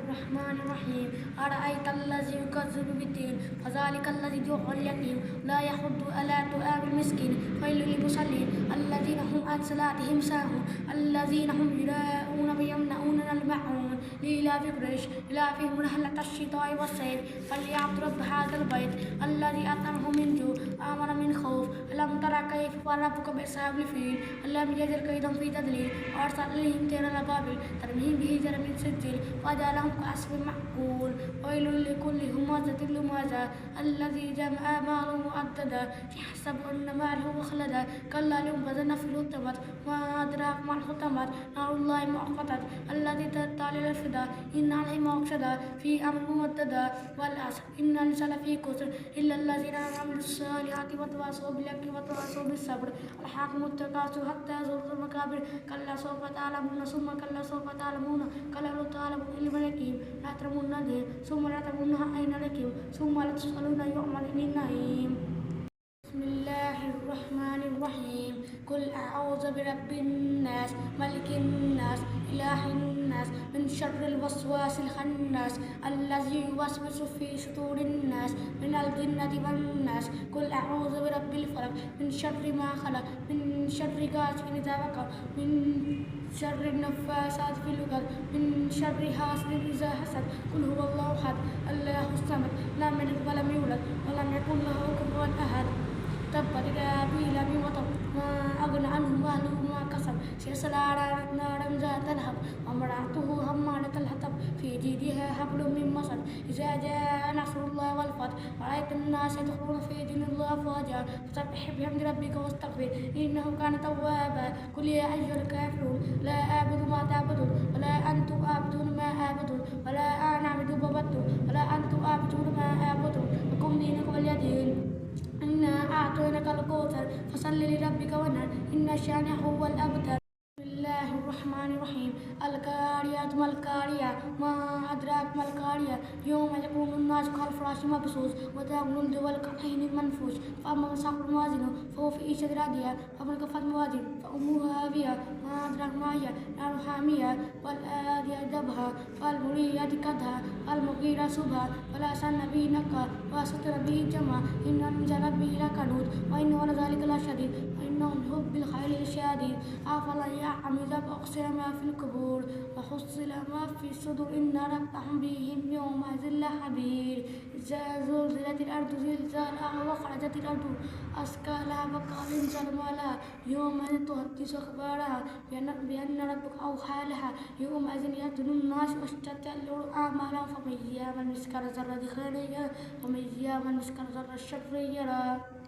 الرحمن الرحيم أرأيت الذي يكذب بالدين فذلك الذي يدعو اليتيم لا يحض على طعام المسكين ويل للمصلين الذين هم عن صلاتهم ساهون الذين هم يراءون ويمنعون الماعون لإيلاف قريش إيلافهم رحلة الشتاء والصيف فليعبدوا رب هذا البيت الذي أطعمهم من جوع وآمنهم من خوف ألم تر كيف فعل ربك بأصحاب الفيل ألم يجعل كيدهم في تضليل وأرسل عليهم طيرا أبابيل ترميهم بحجارة من سجيل فجعلهم كعصف مأكول ويل لكل همزة لمزة الذي جمع ماله مؤددا يحسب أن ماله أخلدا كلا لينبذن في الحطمة وما أدراك ما الحطمة نار الله المؤقدة التي تطلع الأفئدة إن عليهم موعظة في أمر ممددا والعصر إن الإنسان لفي خسر إلا الذين آمنوا الصالحات وتواصوا بالحق وتواصوا بالصبر ألهاكم التكاثر حتى زرتم المقابر كلا سوف تعلمون ثم كلا سوف تعلمون كلا لو تعلمون علم اليقين لا ترمون النذير ثم لا ترمونها أين اليقين ثم لا تسألون يومئذ النعيم. بسم الله الرحمن الرحيم قل أعوذ برب الناس ملك الناس إله الناس من شر الوسواس الخناس الذي يوسوس في صدور الناس من الجنة والناس قل أعوذ برب الفلق من شر ما خلق من شر غاسق إذا وقب من شر النفاثات في العقد من شر حاسد إذا حسد قل هو الله أحد الله الصمد لم يلد ولم يولد ولم يكن له كفوا أحد تبت يدا أبي لهب وتب ما أغنى عنه ماله وما كسب سيصلى نارا ذات لهب وامرأته حمالة الحطب في جيدها حبل من مسد إذا جاء نصر الله والفتح ورأيت الناس يدخلون في دين الله أفواجا فسبح بحمد ربك واستغفر إنه كان توابا قل يا أيها الكافرون لا أعبد ما تعبدون ولا أنتم عابدون ما أعبد ولا أنا أعبد ما عبدتم ولا أنتم عابدون ما أعبد لكم دينكم ولي دين. إنا أعطيناك الكوثر فصل لربك وانحر إن شانئك هو الأبتر. بسم الله الرحمن الرحيم القاريات ما القارية ما أدراك ما القارية يوم يكون الناس كالفراش مبثوث وتكون الجبال كالعهن المنفوش فأما من ثقلت موازينه فهو في عيشة راضية ومن خفت موازينه فأمه هاوية ما أدراك ما هي نار حامية والآديات ضبحا فالمريات قدحا فالمغيرات صبحا فلا سن به نقعا وسطر به جمعا إن الإنسان به لكنود وإنه لذلك لشديد وإنه لحب الخير شديد أفلا يعلم إذا أقسم ما في القبور وحصل ما في الصدور إن ربهم بهم يومئذ لخبير. إذا زلزلت الأرض زلزالها وأخرجت الأرض أثقالها وقال الإنسان ما لها يومئذ تحدث أخبارها بأن ربك أوحى لها يومئذ يبطل الناس واشتد أعمالهم فمن يعمل مثقال ذرة خيرا يره ومن يعمل مثقال ذرة شرا يره.